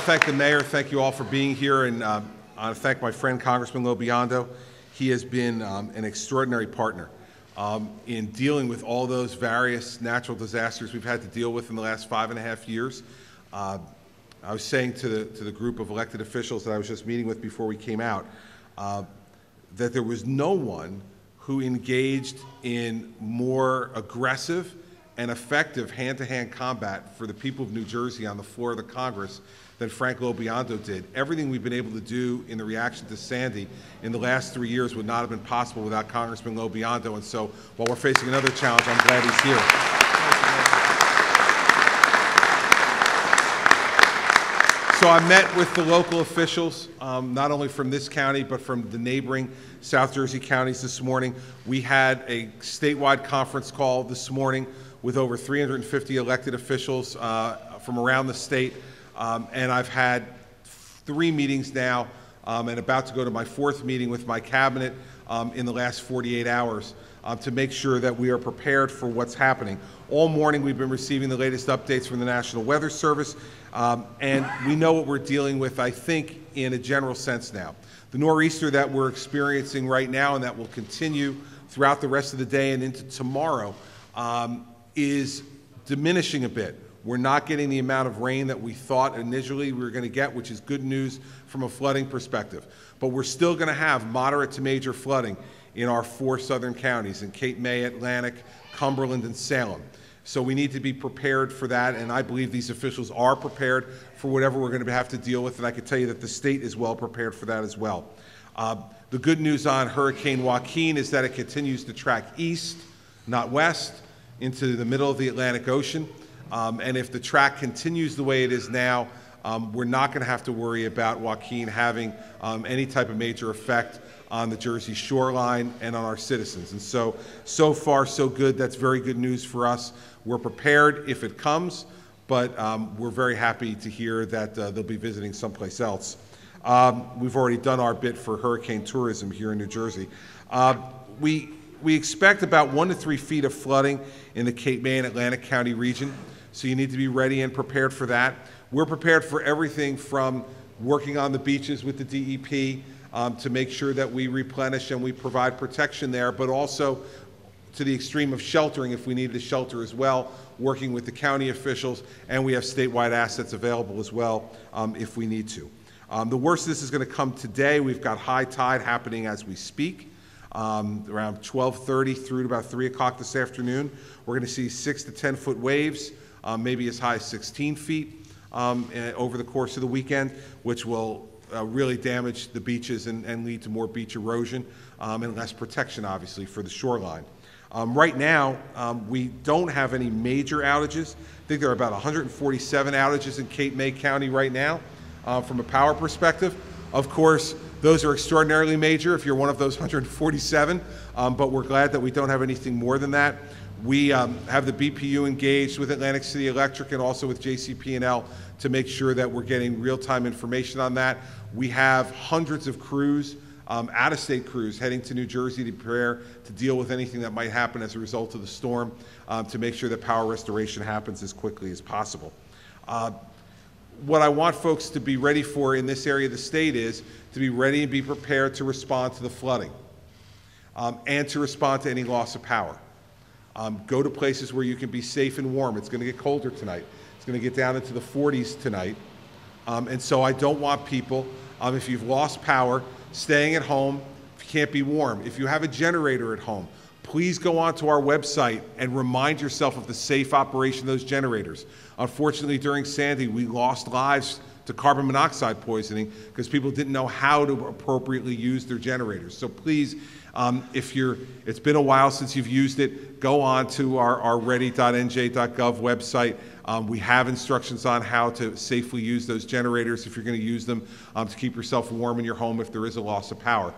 thank the mayor. Thank you all for being here, and I want to thank my friend Congressman Lobiondo. He has been an extraordinary partner in dealing with all those various natural disasters we've had to deal with in the last 5.5 years. I was saying to the group of elected officials that I was just meeting with before we came out that there was no one who engaged in more aggressive and effective hand-to-hand combat for the people of New Jersey on the floor of the Congress than Frank Lobiondo did. Everything we've been able to do in the reaction to Sandy in the last 3 years would not have been possible without Congressman Lobiondo. And so while we're facing another challenge, I'm glad he's here. So I met with the local officials, not only from this county, but from the neighboring South Jersey counties this morning. We had a statewide conference call this morning with over 350 elected officials from around the state. And I've had 3 meetings now and about to go to my 4th meeting with my cabinet in the last 48 hours to make sure that we are prepared for what's happening. All morning we've been receiving the latest updates from the National Weather Service, and we know what we're dealing with, I think, in a general sense now. The nor'easter that we're experiencing right now and that will continue throughout the rest of the day and into tomorrow is diminishing a bit. We're not getting the amount of rain that we thought initially we were going to get, which is good news from a flooding perspective. But we're still going to have moderate to major flooding in our 4 southern counties, in Cape May, Atlantic, Cumberland, and Salem. So we need to be prepared for that, and I believe these officials are prepared for whatever we're going to have to deal with, and I can tell you that the state is well prepared for that as well. The good news on Hurricane Joaquin is that it continues to track east, not west, into the middle of the Atlantic Ocean. And if the track continues the way it is now, we're not going to have to worry about Joaquin having any type of major effect on the Jersey shoreline and on our citizens. And so far, so good. That's very good news for us. We're prepared if it comes, but we're very happy to hear that they'll be visiting someplace else. We've already done our bit for hurricane tourism here in New Jersey. We expect about 1 to 3 feet of flooding in the Cape May and Atlantic County region, so you need to be ready and prepared for that. We're prepared for everything from working on the beaches with the DEP to make sure that we replenish and we provide protection there, but also to the extreme of sheltering if we need to shelter as well, working with the county officials, and we have statewide assets available as well if we need to. The worst of this is going to come today. We've got high tide happening as we speak. Around 12:30 through to about 3 o'clock this afternoon. We're going to see 6 to 10 foot waves, maybe as high as 16 feet over the course of the weekend, which will really damage the beaches and lead to more beach erosion and less protection, obviously, for the shoreline. Right now, we don't have any major outages. I think there are about 147 outages in Cape May County right now from a power perspective. Of course, those are extraordinarily major if you're one of those 147, but we're glad that we don't have anything more than that. We have the BPU engaged with Atlantic City Electric and also with JCP&L to make sure that we're getting real-time information on that. We have hundreds of crews, out-of-state crews, heading to New Jersey to prepare to deal with anything that might happen as a result of the storm to make sure that power restoration happens as quickly as possible. What I want folks to be ready for in this area of the state is to be ready and be prepared to respond to the flooding and to respond to any loss of power. Go to places where you can be safe and warm. It's going to get colder tonight. It's going to get down into the 40s tonight. And so I don't want people, if you've lost power, staying at home if you can't be warm. If you have a generator at home, please go onto our website and remind yourself of the safe operation of those generators. Unfortunately, during Sandy, we lost lives to carbon monoxide poisoning because people didn't know how to appropriately use their generators. So please, it's been a while since you've used it, go on to our ready.nj.gov website. We have instructions on how to safely use those generators if you're going to use them to keep yourself warm in your home if there is a loss of power.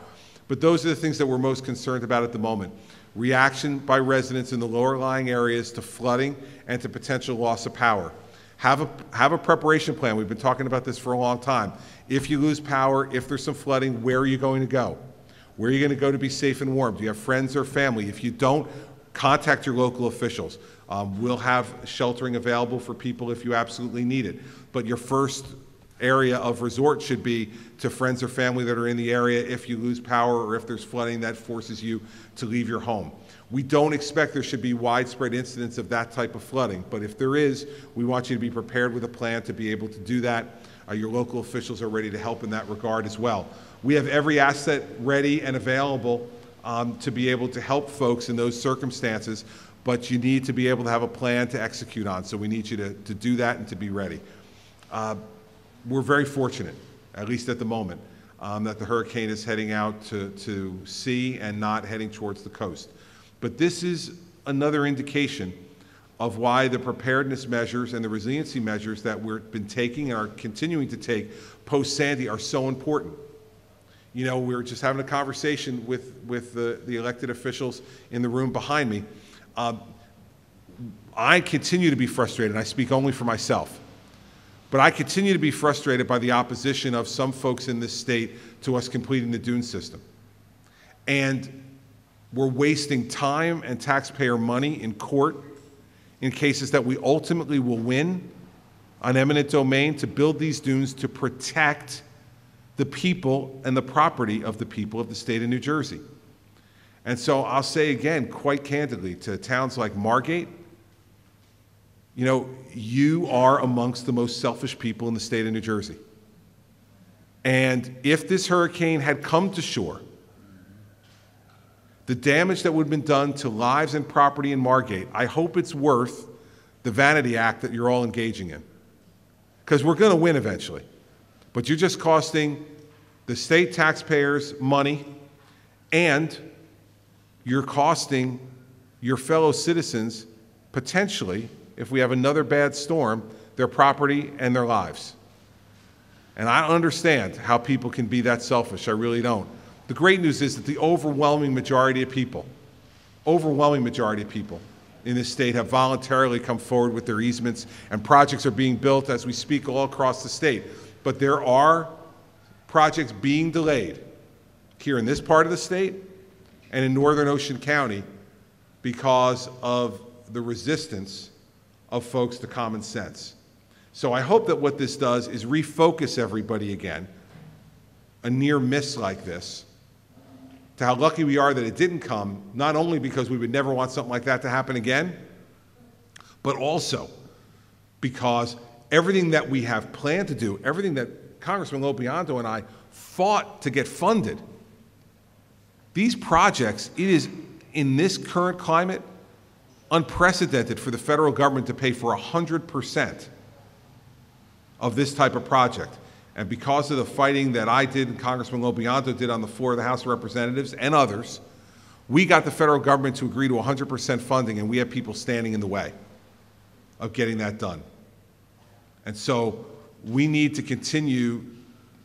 But those are the things that we're most concerned about at the moment. Reaction by residents in the lower lying areas to flooding and to potential loss of power. Have a preparation plan. We've been talking about this for a long time. If you lose power, if there's some flooding, where are you going to go? Where are you going to go to be safe and warm? Do you have friends or family? If you don't, contact your local officials. We'll have sheltering available for people if you absolutely need it. But your first area of resort should be to friends or family that are in the area if you lose power or if there's flooding that forces you to leave your home. We don't expect there should be widespread incidents of that type of flooding, but if there is, we want you to be prepared with a plan to be able to do that. Your local officials are ready to help in that regard as well. We have every asset ready and available to be able to help folks in those circumstances, but you need to be able to have a plan to execute on, so we need you to do that and to be ready. We're very fortunate, at least at the moment, that the hurricane is heading out to sea and not heading towards the coast. But this is another indication of why the preparedness measures and the resiliency measures that we've been taking and are continuing to take post-Sandy are so important. You know, we were just having a conversation with the elected officials in the room behind me. I continue to be frustrated, and I speak only for myself, but I continue to be frustrated by the opposition of some folks in this state to us completing the dune system. And we're wasting time and taxpayer money in court in cases that we ultimately will win on eminent domain to build these dunes to protect the people and the property of the people of the state of New Jersey. And so I'll say again, quite candidly, to towns like Margate, you know, you are amongst the most selfish people in the state of New Jersey. And if this hurricane had come to shore, the damage that would have been done to lives and property in Margate, I hope it's worth the vanity act that you're all engaging in. Because we're going to win eventually. But you're just costing the state taxpayers money, and you're costing your fellow citizens, potentially, if we have another bad storm, their property and their lives. And I don't understand how people can be that selfish. I really don't. The great news is that the overwhelming majority of people in this state have voluntarily come forward with their easements, and projects are being built as we speak all across the state. But there are projects being delayed here in this part of the state and in Northern Ocean County because of the resistance of folks to common sense. So I hope that what this does is refocus everybody again, a near miss like this, to how lucky we are that it didn't come, not only because we would never want something like that to happen again, but also because everything that we have planned to do, everything that Congressman Lopianto and I fought to get funded, these projects, it is, in this current climate, unprecedented for the federal government to pay for 100% of this type of project. And because of the fighting that I did and Congressman Lopianto did on the floor of the House of Representatives and others, we got the federal government to agree to 100% funding, and we have people standing in the way of getting that done. And so we need to continue,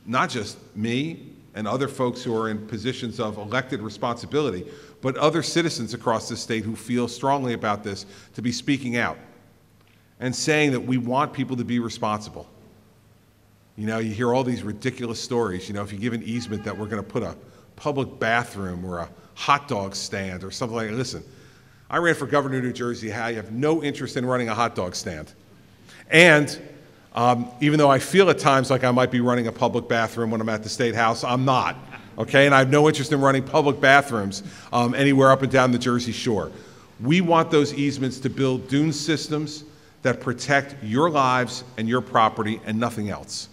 not just me and other folks who are in positions of elected responsibility, but other citizens across the state who feel strongly about this, to be speaking out and saying that we want people to be responsible. You know, you hear all these ridiculous stories. You know, if you give an easement that we're going to put a public bathroom or a hot dog stand or something like that. Listen, I ran for governor of New Jersey. I have no interest in running a hot dog stand. And even though I feel at times like I might be running a public bathroom when I'm at the State House, I'm not. Okay, and I have no interest in running public bathrooms anywhere up and down the Jersey Shore. We want those easements to build dune systems that protect your lives and your property and nothing else.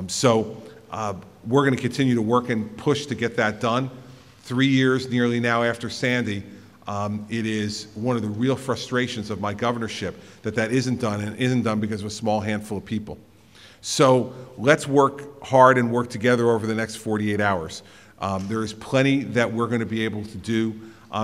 So we're going to continue to work and push to get that done. 3 years nearly now after Sandy, it is one of the real frustrations of my governorship that that isn't done, and isn't done because of a small handful of people. So let's work hard and work together over the next 48 hours. There is plenty that we're going to be able to do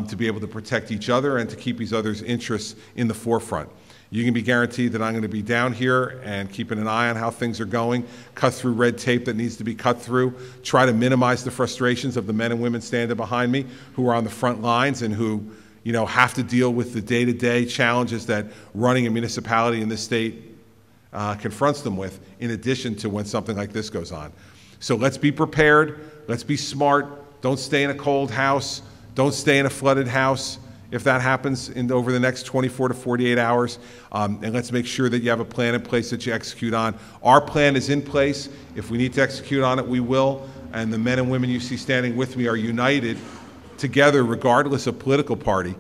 to be able to protect each other and to keep each other's interests in the forefront. You can be guaranteed that I'm going to be down here and keeping an eye on how things are going, cut through red tape that needs to be cut through, try to minimize the frustrations of the men and women standing behind me who are on the front lines and who, you know, have to deal with the day-to-day challenges that running a municipality in this state confronts them with, in addition to when something like this goes on. So let's be prepared, let's be smart, don't stay in a cold house, don't stay in a flooded house. if that happens over the next 24 to 48 hours. And let's make sure that you have a plan in place that you execute on. Our plan is in place. If we need to execute on it, we will. And the men and women you see standing with me are united together, regardless of political party,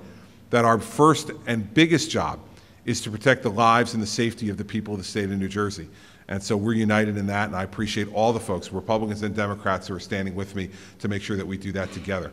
that our first and biggest job is to protect the lives and the safety of the people of the state of New Jersey. And so we're united in that, and I appreciate all the folks, Republicans and Democrats, who are standing with me to make sure that we do that together.